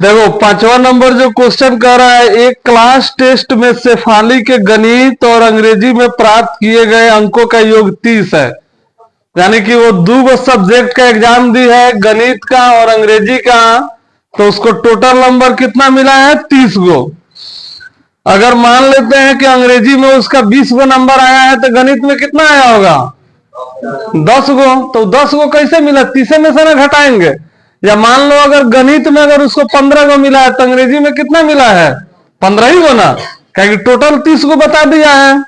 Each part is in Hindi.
देखो 5वां नंबर जो क्वेश्चन कर रहा है, एक क्लास टेस्ट में शेफाली के गणित और अंग्रेजी में प्राप्त किए गए अंकों का योग 30 है। यानी कि वो दो सब्जेक्ट का एग्जाम दी है, गणित का और अंग्रेजी का, तो उसको टोटल नंबर कितना मिला है? 30 गो। अगर मान लेते हैं कि अंग्रेजी में उसका 20 गो नंबर आया है, तो गणित में कितना आया होगा? 10 गो। तो 10 गो कैसे मिला? 30 में से ना घटाएंगे। या मान लो अगर गणित में अगर उसको 15 गो मिला है, तो अंग्रेजी में कितना मिला है? 15 ही गो ना, क्योंकि टोटल 30 गो बता दिया है।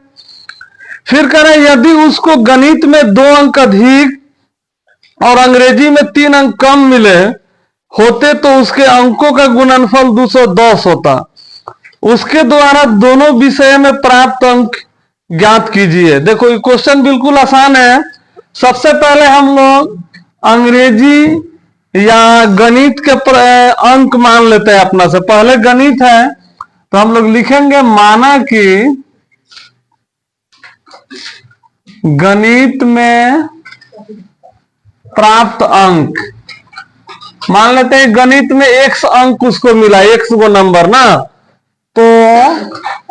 फिर कह रहे यदि उसको गणित में 2 अंक अधिक और अंग्रेजी में 3 अंक कम मिले होते तो उसके अंकों का गुणनफल 210 होता। उसके द्वारा दोनों विषय में प्राप्त अंक ज्ञात कीजिए। देखो ये क्वेश्चन बिल्कुल आसान है। सबसे पहले हम लोग अंग्रेजी या गणित के अंक मान लेते हैं अपना से। पहले गणित है तो हम लोग लिखेंगे माना कि गणित में प्राप्त अंक, मान लेते हैं गणित में 100 अंक उसको मिला, 100 गो नंबर ना, तो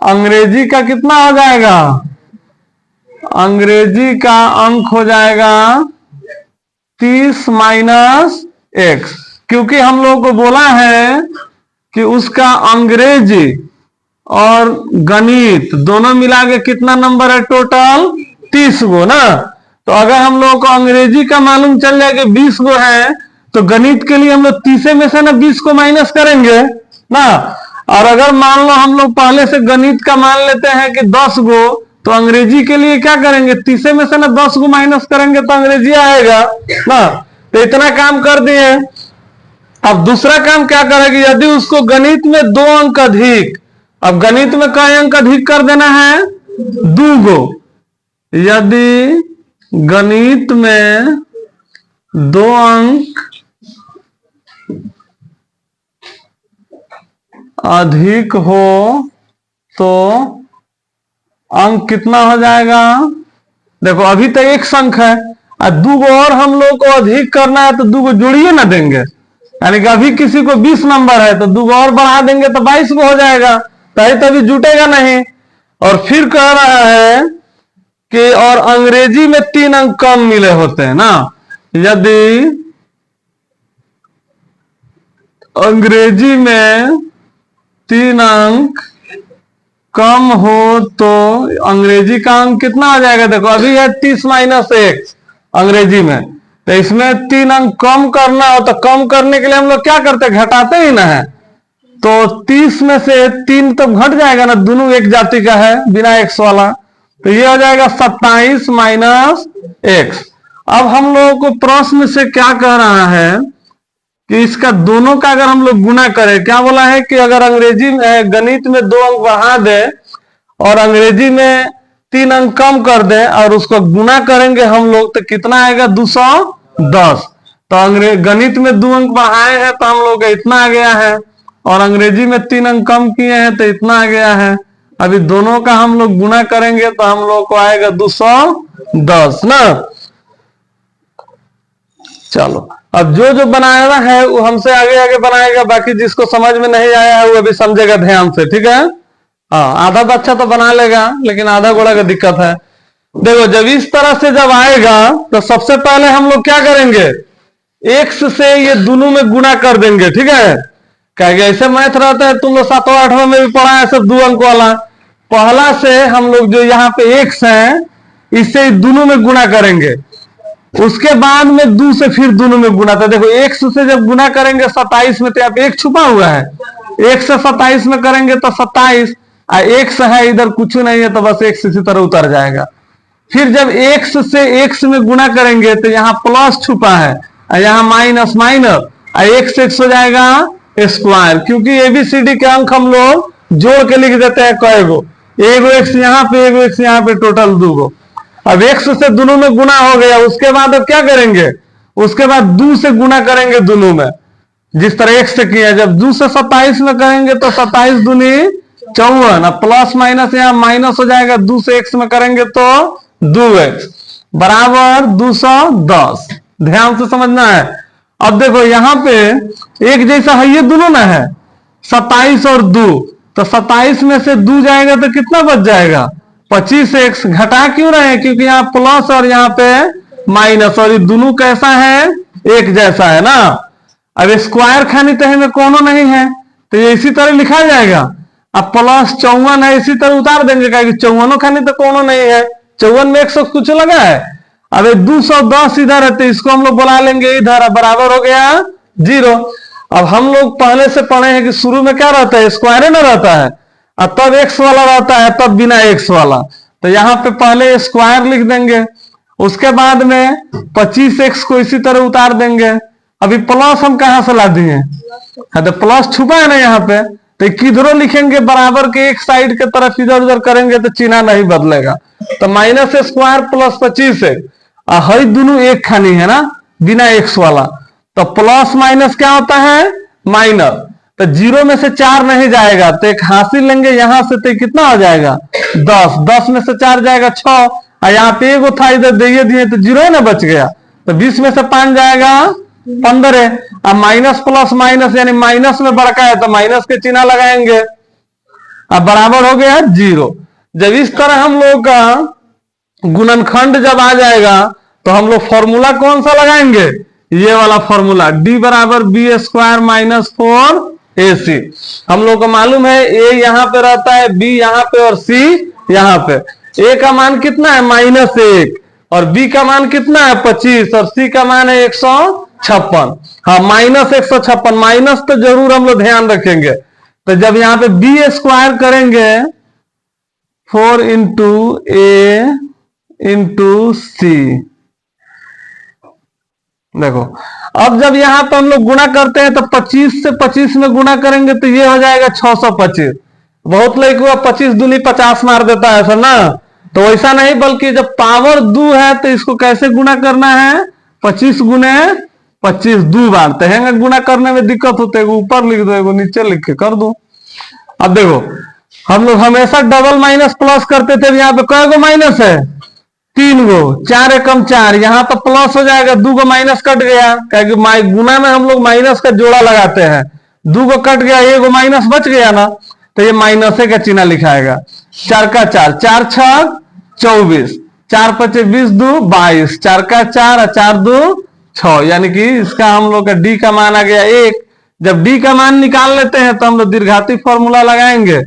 अंग्रेजी का कितना हो जाएगा? अंग्रेजी का अंक हो जाएगा 30 माइनस x, क्योंकि हम लोगों को बोला है कि उसका अंग्रेजी और गणित दोनों मिला के कितना नंबर है? टोटल 30 गो ना। तो अगर हम लोगों को अंग्रेजी का मालूम चल जाए कि 20 गो है, तो गणित के लिए हम लोग 30 में से ना 20 को माइनस करेंगे ना। और अगर मान लो हम लोग पहले से गणित का मान लेते हैं कि 10 गो, तो अंग्रेजी के लिए क्या करेंगे? 30 में से ना 10 गो माइनस करेंगे तो अंग्रेजी आएगा ना। तो इतना काम कर दिए। अब दूसरा काम क्या करेगी? यदि उसको गणित में 2 अंक अधिक, अब गणित में कई अंक अधिक कर देना है? 2 गो। यदि गणित में 2 अंक अधिक हो तो अंक कितना हो जाएगा? देखो अभी तो 1 अंक है और 2 गो और हम लोग को अधिक करना है, तो 2 गो जोड़िए ना देंगे। यानी कि अभी किसी को 20 नंबर है तो 2 गो और बढ़ा देंगे तो 22 गो हो जाएगा, तभी जुटेगा नहीं। और फिर कह रहा है कि और अंग्रेजी में 3 अंक कम मिले होते हैं ना। यदि अंग्रेजी में 3 अंक कम हो तो अंग्रेजी का अंक कितना आ जाएगा? देखो अभी है 30 माइनस x अंग्रेजी में, तो इसमें 3 अंक कम करना हो तो कम करने के लिए हम लोग क्या करते हैं? घटाते ही ना है। तो 30 में से 3 तो घट जाएगा ना, दोनों एक जाति का है बिना x वाला, तो ये हो जाएगा 27 माइनस x। अब हम लोगों को प्रश्न से क्या कह रहा है कि इसका दोनों का अगर हम लोग गुना करें, क्या बोला है कि अगर अंग्रेजी में गणित में 2 अंक बढ़ा दे और अंग्रेजी में 3 अंक कम कर दे और उसको गुना करेंगे हम लोग, तो कितना आएगा? 210। तो गणित में 2 अंक बढ़ाए हैं तो हम लोग इतना आ गया है, और अंग्रेजी में 3 अंक कम किए हैं तो इतना आ गया है। अभी दोनों का हम लोग गुना करेंगे तो हम लोग को आएगा 210 ना। चलो अब जो जो बनाया है वो हमसे आगे आगे बनाएगा, बाकी जिसको समझ में नहीं आया है वो अभी समझेगा ध्यान से, ठीक है? हाँ, आधा तो अच्छा तो बना लेगा, लेकिन आधा गोड़ा का दिक्कत है। देखो जब इस तरह से जब आएगा तो सबसे पहले हम लोग क्या करेंगे? x से ये दोनों में गुना कर देंगे, ठीक है? क्या ऐसे मैथ रहता है, तुम लोग 7वां 8वां में भी पढ़ा है सब 2 अंक वाला। पहला से हम लोग जो यहाँ पे x है इससे दोनों में गुना करेंगे, उसके बाद में 2 से फिर दोनों में गुना। था देखो x से जब गुना करेंगे 27 में, तो यहाँ पे 1 छुपा हुआ है, 1 से 27 में करेंगे तो 27, x है इधर कुछ नहीं है तो बस x इसी तरह उतर जाएगा। फिर जब x से x में गुना करेंगे तो यहाँ प्लस छुपा है, यहाँ माइनस माइनस, x हो जाएगा स्क्वायर, क्योंकि ABCD के अंक हम लोग जोड़ के लिख देते हैं कई गो, एगो x यहाँ पे एगो x यहाँ पे, टोटल 2 गो। अब x से दोनों में गुना हो गया, उसके बाद अब क्या करेंगे? उसके बाद 2 से गुना करेंगे दोनों में, जिस तरह x से किया। जब 2 से 27 में करेंगे तो 27 दूनी 54, प्लस माइनस यहाँ माइनस हो जाएगा, 2 से x में करेंगे तो 2x बराबर 210। ध्यान से समझना है। अब देखो यहाँ पे एक जैसा है, ये दोनों ना है 27 और 2, तो 27 में से 2 जाएगा तो कितना बच जाएगा 25x। घटा क्यों रहे हैं, क्योंकि यहाँ प्लस और यहाँ पे माइनस, और ये दोनों कैसा है एक जैसा है ना। अब स्क्वायर खानी तो में कोनो नहीं है, तो ये इसी तरह लिखा जाएगा। अब प्लस 54 है, इसी तरह उतार देंगे, क्योंकि 54 खानी तो कोनो नहीं है, 54 में 100 कुछ लगा है। अब 210 इधर है, तो इसको हम लोग बुला लेंगे इधर, बराबर हो गया 0। अब हम लोग पहले से पढ़े हैं कि शुरू में क्या रहता है, स्क्वायर ना रहता है, और तब एक्स वाला रहता है, तब बिना एक्स वाला। तो यहाँ पे पहले स्क्वायर लिख देंगे, उसके बाद में 25x को इसी तरह उतार देंगे। अभी प्लस हम कहां से ला दिए, हाँ तो प्लस छुपा है ना यहाँ पे, तो किधरों लिखेंगे बराबर के एक साइड के तरफ इधर उधर करेंगे तो चिन्ह नहीं बदलेगा। तो माइनस स्क्वायर प्लस 25x, हई दोनों एक खानी है ना बिना एक्स वाला, तो प्लस माइनस क्या होता है माइनस। तो 0 में से 4 नहीं जाएगा, तो एक हासिल लेंगे यहां से, तो कितना हो जाएगा 10, 10 में से 4 जाएगा 6, और यहाँ पे एगो था इधर दे दिए तो 0 ना बच गया, तो 20 में से 5 जाएगा 15। अब माइनस प्लस माइनस यानी माइनस में बड़का है तो माइनस के चिन्ह लगाएंगे, अब बराबर हो गया 0। जब इस तरह हम लोग का गुणनखंड जब आ जाएगा तो हम लोग फॉर्मूला कौन सा लगाएंगे, ये वाला फॉर्मूला, d बराबर बी स्क्वायर माइनस 4ac। हम लोग को मालूम है a यहाँ पे रहता है, b यहाँ पे और c यहाँ पे। a का मान कितना है -1, और b का मान कितना है 25, और c का मान है 156। हाँ -156, माइनस तो जरूर हम लोग ध्यान रखेंगे। तो जब यहाँ पे बी स्क्वायर करेंगे 4 इंटू ए इंटू सी, देखो अब जब यहां पर हम लोग गुणा करते हैं तो 25 से 25 में गुणा करेंगे तो ये हो जाएगा 625। बहुत लोग हुआ 25 दूनी 50 मार देता है सर ना, तो वैसा नहीं, बल्कि जब पावर 2 है तो इसको कैसे गुणा करना है 25 गुने 25 2 बार। तो है गुणा करने में दिक्कत होते है, ऊपर लिख दो एगो नीचे लिख के कर दो। अब देखो हम लोग हमेशा डबल माइनस प्लस करते थे, यहाँ पे कई गो माइनस है 3 गो, 4 एकम 4, यहाँ तो प्लस हो जाएगा, 2 गो माइनस कट गया, क्योंकि गुना में हम लोग माइनस का जोड़ा लगाते हैं, 2 गो कट गया, 1 गो माइनस बच गया ना, तो ये माइनस का चिन्ह लिखाएगा। 4 का 4, 4 6 24, 4 5 20 2 22, 4 का 4 और 4 2 6, यानी कि इसका हम लोग का डी का मान आ गया 1। जब डी का मान निकाल लेते हैं तो हम लोग दीर्घाती फॉर्मूला लगाएंगे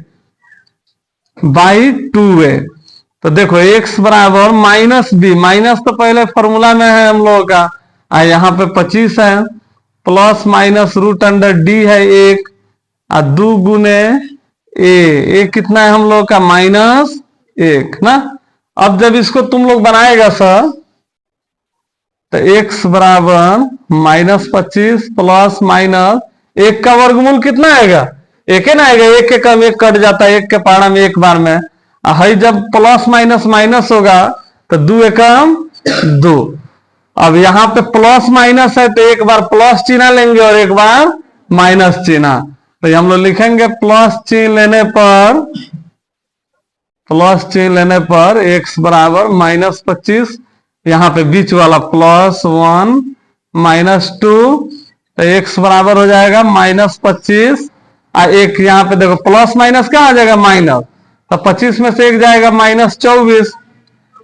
बाई 2a। तो देखो x बराबर -b, माइनस तो पहले फॉर्मूला में है हम लोगों का, यहाँ पे 25 है, plus minus root under D है 1, और 2 गुने ए कितना है हम लोग का -1 ना। अब जब इसको तुम लोग बनाएगा सर, तो x बराबर -25 प्लस माइनस 1 का वर्गमूल कितना आएगा, 1 है ना आएगा, 1 के कम 1 कट जाता है, 1 के पारा में 1 बार में, है जब प्लस माइनस माइनस होगा तो 2 एकम 2। अब यहाँ पे प्लस माइनस है तो एक बार प्लस चिन्ह लेंगे और एक बार माइनस चिन्ह, तो हम लोग लिखेंगे प्लस चिन्ह लेने पर x बराबर -25, यहाँ पे बीच वाला +1 -2, तो x बराबर हो जाएगा -25, और एक यहाँ पे देखो प्लस माइनस क्या आ जाएगा माइनस, तो 25 में से एक जाएगा -24,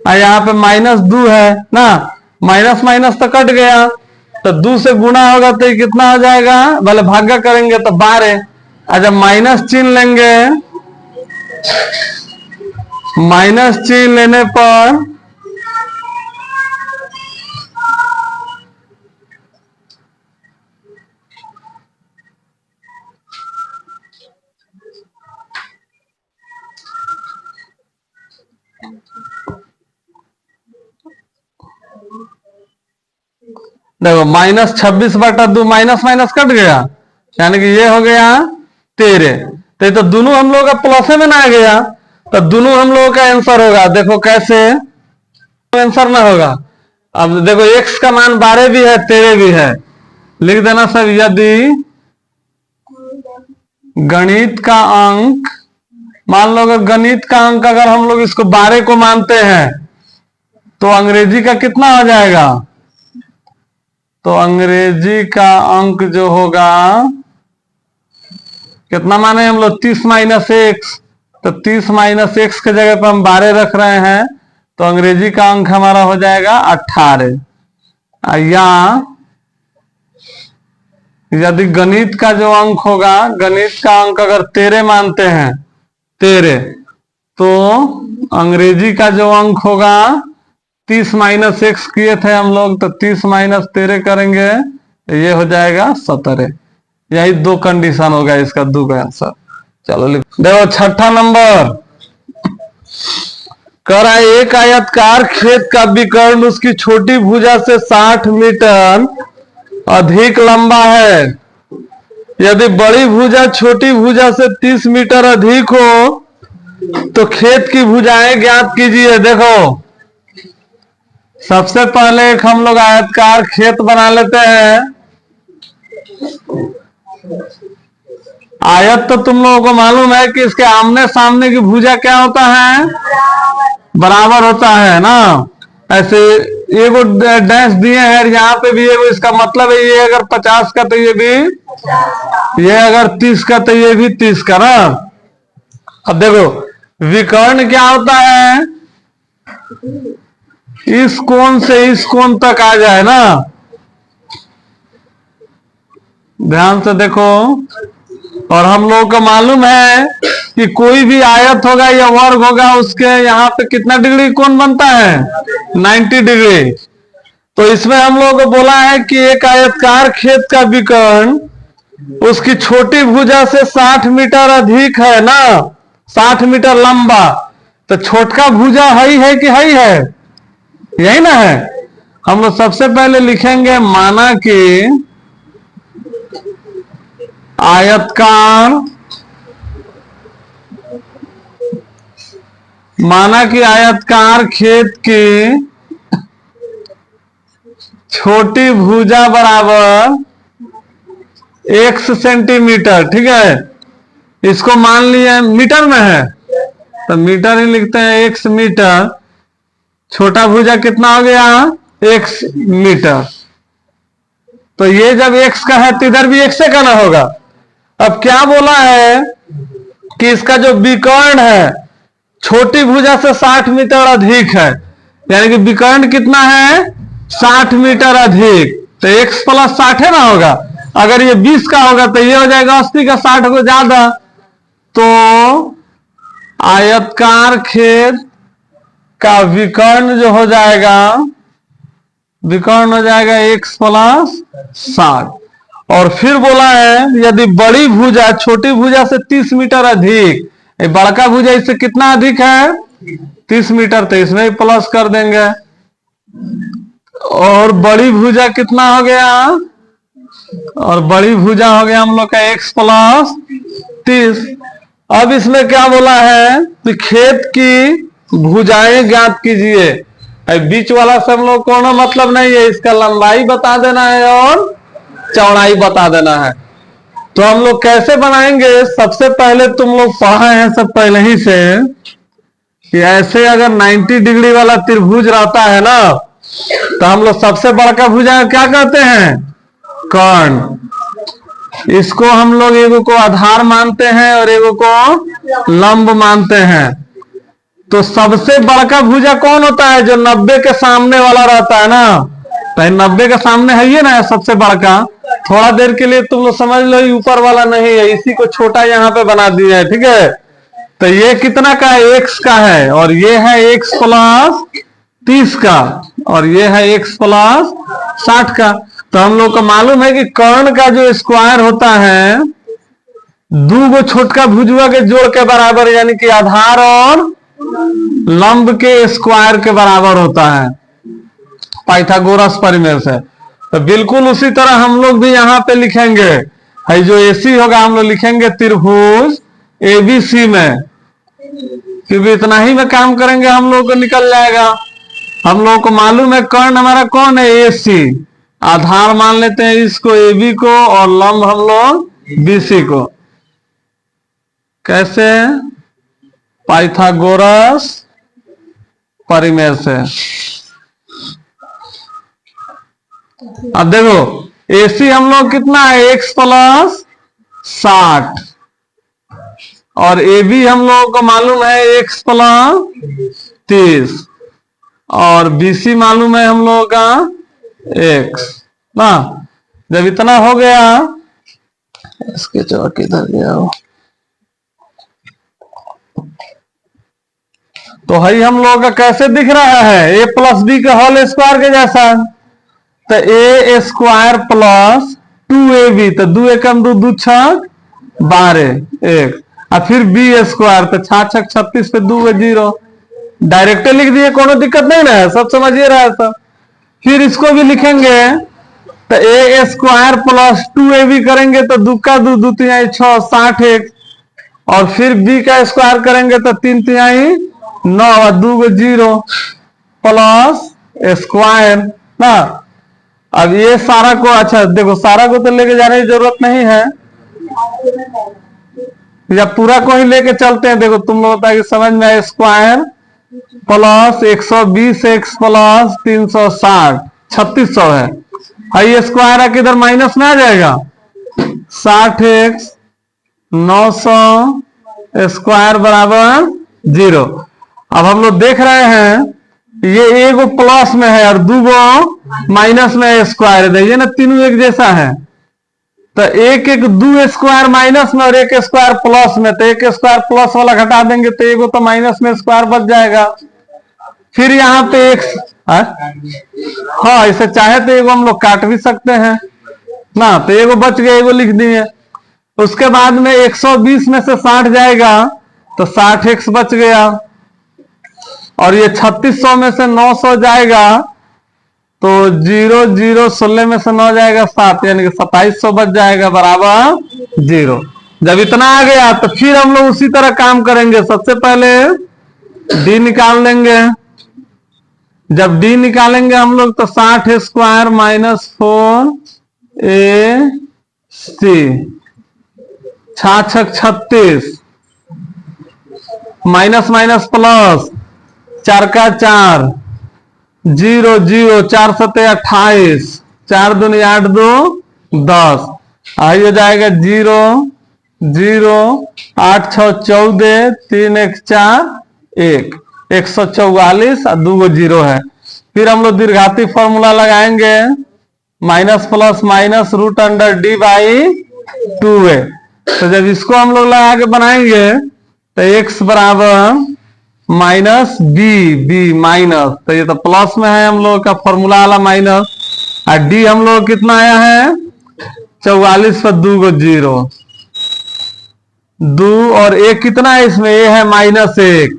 और यहाँ पे -2 है ना, माइनस माइनस तो कट गया, तो 2 से गुना होगा तो ये कितना हो जाएगा, भले भागा करेंगे तो 12, और जब माइनस चिन्ह लेंगे, माइनस चिन्ह लेने पर देखो -26/2 माइनस माइनस कट गया, यानी कि ये हो गया 13, तो ये तो दोनों हम लोग का प्लस में ना आ गया, तो दोनों हम लोगों का आंसर होगा। देखो कैसे आंसर ना होगा, अब देखो x का मान 12 भी है 13 भी है, लिख देना सब। यदि गणित का अंक, मान लो अगर गणित का अंक अगर हम लोग इसको 12 को मानते हैं तो अंग्रेजी का कितना हो जाएगा तो अंग्रेजी का अंक जो होगा कितना माने हम लोग 30 माइनस एक्स, तो 30 माइनस एक्स के जगह पर हम 12 रख रहे हैं, तो अंग्रेजी का अंक हमारा हो जाएगा 18। या यदि गणित का जो अंक होगा, गणित का अंक अगर 13 मानते हैं, 13, तो अंग्रेजी का जो अंक होगा 30 माइनस एक्स किए थे हम लोग, तो 30 माइनस 13 करेंगे तो ये हो जाएगा 17। यही दो कंडीशन होगा इसका, दो का आंसर। चलो देखो छठा नंबर कह रहा है एक आयतकार खेत का विकर्ण उसकी छोटी भुजा से 60 मीटर अधिक लंबा है। यदि बड़ी भुजा छोटी भुजा से 30 मीटर अधिक हो तो खेत की भुजाएं ज्ञात कीजिए। देखो सबसे पहले एक हम लोग आयतकार खेत बना लेते हैं। आयत तो तुम लोगों को मालूम है कि इसके आमने सामने की भुजा क्या होता है, बराबर होता है ना। ऐसे एगो डैश दिए हैं, यहाँ पे भी एगो, इसका मतलब है ये अगर 50 का तो ये भी, ये अगर 30 का तो ये भी 30 का ना। अब देखो विकर्ण क्या होता है, इस कोण से इस कोण तक आ जाए ना। ध्यान से देखो, और हम लोगों को मालूम है कि कोई भी आयत होगा या वर्ग होगा उसके यहाँ पे कितना डिग्री कोण बनता है, 90 डिग्री। तो इसमें हम लोगों को बोला है कि एक आयतकार खेत का विकर्ण उसकी छोटी भुजा से 60 मीटर अधिक है ना, 60 मीटर लंबा। तो छोटका भुजा है कि है, यही ना है। हम लोग सबसे पहले लिखेंगे माना कि आयतकार, माना कि आयतकार खेत की छोटी भुजा बराबर x सेंटीमीटर, ठीक है। इसको मान लिया मीटर में है तो मीटर ही लिखते हैं, x मीटर। छोटा भुजा कितना हो गया, x मीटर। तो ये जब x का है तो इधर भी x से करना होगा। अब क्या बोला है कि इसका जो विकर्ण है छोटी भुजा से 60 मीटर अधिक है, यानी कि विकर्ण कितना है, 60 मीटर अधिक। तो x प्लस 60 है ना होगा। अगर ये 20 का होगा तो ये हो जाएगा 80 का, 60 को ज्यादा। तो आयतकार खेत का विकर्ण जो हो जाएगा, विकर्ण हो जाएगा x प्लस 60। और फिर बोला है यदि बड़ी भुजा छोटी भुजा से 30 मीटर अधिक, बड़का भुजा इससे कितना अधिक है, 30 मीटर, तो इसमें ही प्लस कर देंगे। और बड़ी भुजा कितना हो गया, और बड़ी भुजा हो गया हम लोग का x प्लस 30। अब इसमें क्या बोला है कि खेत की भुजाएं ज्ञात कीजिए। बीच वाला से हम लोग को मतलब नहीं है, इसका लंबाई बता देना है और चौड़ाई बता देना है। तो हम लोग कैसे बनाएंगे, सबसे पहले तुम लोग पढ़े हैं सब पहले ही से कि ऐसे अगर 90 डिग्री वाला त्रिभुज रहता है ना, तो हम लोग सबसे बड़का भुजा क्या कहते हैं, कर्ण। इसको हम लोग एगो को आधार मानते हैं और एगो को लंब मानते हैं। तो सबसे बड़का भुजा कौन होता है, जो 90 के सामने वाला रहता है ना। तो 90 के सामने है ये ना सबसे बड़का। थोड़ा देर के लिए तुम लोग समझ लो ऊपर वाला नहीं है, इसी को छोटा यहाँ पे बना दिया है, ठीक है। तो ये कितना का है, x का है, और ये है x प्लस 30 का, और ये है x प्लस 60 का। तो हम लोग को मालूम है कि कर्ण का जो स्क्वायर होता है दो गो छोटका भुजुआ के जोड़ के बराबर, यानी कि आधार और लंब के स्क्वायर के बराबर होता है पाइथागोरस परिमेय से। तो बिल्कुल उसी तरह हम लोग भी यहाँ पे लिखेंगे, है जो AC होगा हम लोग लिखेंगे त्रिभुज ABC में, क्योंकि इतना ही में काम करेंगे हम लोग को निकल जाएगा। हम लोगों को मालूम है कर्ण हमारा कौन है, AC। आधार मान लेते हैं इसको AB को, और लंब हम लोग BC को। कैसे, पाइथागोरस परिमेय से। अब देखो AC हम लोग कितना है, x प्लस 60, और AB हम लोगों को मालूम है x प्लस 30, और BC मालूम है हम लोगों का x ना। जब इतना हो गया, इसके चौक किधर गया हो, तो है हम लोगों का कैसे दिख रहा है, a प्लस बी का होल स्क्वायर के जैसा। तो ए स्क्वायर प्लस 2ab, तो 2 एकम 2, 2 छक 12 एक, और फिर बी स्क्वायर, तो 6 छक 36 पे 2 0, डायरेक्ट लिख दिए, कोनो दिक्कत नहीं ना है, सब समझिए रहा है सब। फिर इसको भी लिखेंगे, तो ए स्क्वायर प्लस 2ab करेंगे तो 2 का 2, 2 तिहाई 6, 60 एक, और फिर बी का स्क्वायर करेंगे तो 3 तिहाई 9 और 2 0 प्लस स्क्वायर ना। अब ये सारा को, अच्छा देखो सारा को तो लेके जाने की जरूरत नहीं है, या पूरा को ही लेके चलते हैं। देखो तुम लोग ताकि समझ में आए, स्क्वायर प्लस 120 एक्स प्लस 360 3600 है। ये स्क्वायर है किधर माइनस में आ जाएगा, 60 एक्स 900 स्क्वायर बराबर 0। अब हम लोग देख रहे हैं ये एगो प्लस में है और दूगो माइनस में है, स्क्वायर देखिए ना, तीनों एक जैसा है। तो एक एक 2 स्क्वायर माइनस में और एक स्क्वायर प्लस में, तो एक स्क्वायर प्लस वाला घटा देंगे तो एगो तो माइनस में स्क्वायर बच जाएगा। फिर यहाँ पे एक, हाँ इसे चाहे तो एगो हम लोग काट भी सकते हैं ना, तो एगो बच गया, एगो लिख दिए। उसके बाद में 120 में से 60 जाएगा तो 60 एक्स बच गया, और ये 3600 में से 900 जाएगा तो 0 0 16 में से 9 जाएगा 7, यानी कि 2700 बच जाएगा बराबर 0। जब इतना आ गया तो फिर हम लोग उसी तरह काम करेंगे। सबसे पहले डी निकाल लेंगे। जब डी निकालेंगे हम लोग तो 60 स्क्वायर माइनस 4 ए सी 6 36 माइनस माइनस प्लस 4 का 4 0 0 4 सत्ते 28 4 दूनी 8 2 10, आई हो जाएगा 0 0 8 6 14 3 1 4 1 144 और 2 0 है। फिर हम लोग दीर्घाती फॉर्मूला लगाएंगे, minus plus minus root under D by 2a। तो जब इसको हम लोग लगा के बनाएंगे तो x बराबर माइनस बी माइनस, तो ये तो प्लस में है हम लोग का फॉर्मूला वाला माइनस, और डी हम लोग कितना आया है 44 पर 2 0 2, और एक कितना है इसमें, ये है माइनस 1।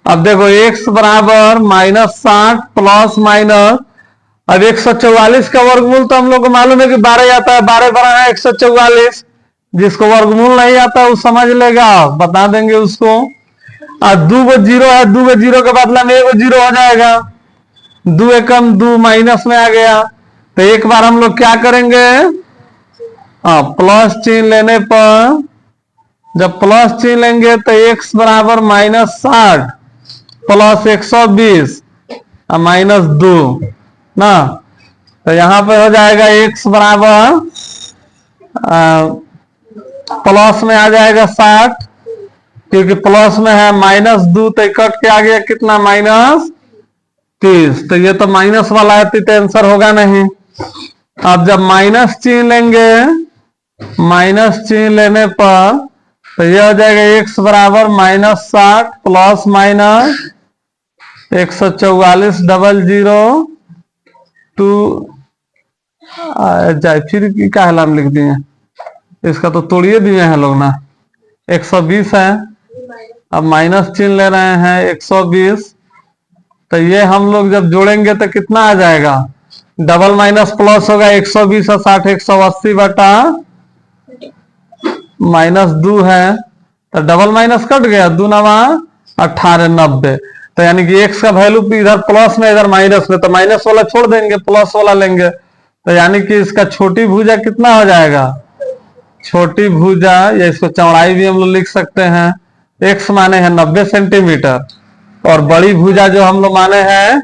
अब देखो x बराबर माइनस 60 प्लस माइनस, अब 144 का वर्गमूल तो हम लोग को मालूम है कि 12 आता है, 12 बना है 144। जिसको वर्गमूल नहीं आता वो समझ लेगा, बता देंगे उसको। और 2 0 है, 2 0 के बदला में 1 0 हो जाएगा, 2 एकम 2 माइनस में आ गया। तो एक बार हम लोग क्या करेंगे, प्लस चिन्ह लेने पर, जब प्लस चिन्ह लेंगे तो x बराबर माइनस 60 प्लस 120 और माइनस 2 ना। तो यहां पे हो जाएगा x बराबर प्लस में आ जाएगा 60, क्योंकि प्लस में है, माइनस 2 तो कट के आ गया कितना माइनस 30, तो ये तो माइनस वाला है तो आंसर होगा नहीं। अब जब माइनस चिन्ह लेंगे, माइनस चिन्ह लेने पर तो ये हो जाएगा x बराबर माइनस 60 प्लस माइनस 144 00 2 जाए, फिर क्या हम लिख दिए, इसका तो तोड़िए दिए हैं लोग ना। 120 है, अब माइनस चिन्ह ले रहे हैं 120, तो ये हम लोग जब जोड़ेंगे तो कितना आ जाएगा, डबल माइनस प्लस होगा 120 और 60 180 बटा माइनस 2 है, तो डबल माइनस कट गया, 2 नवा 18 90। तो यानी कि x का वैल्यू इधर प्लस में इधर माइनस में, तो माइनस वाला छोड़ देंगे प्लस वाला लेंगे, तो यानी कि इसका छोटी भुजा कितना हो जाएगा, छोटी भुजा, या इसको चौड़ाई भी हम लोग लिख सकते हैं, x माने हैं 90 सेंटीमीटर, और बड़ी भुजा जो हम लोग माने हैं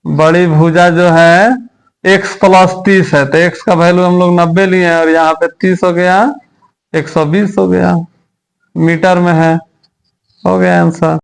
बड़ी भुजा जो है x प्लस 30 है, तो x का वैल्यू हम लोग 90 लिए हैं और यहाँ पे 30 हो गया, 120 हो गया, मीटर में है। हो गया आंसर।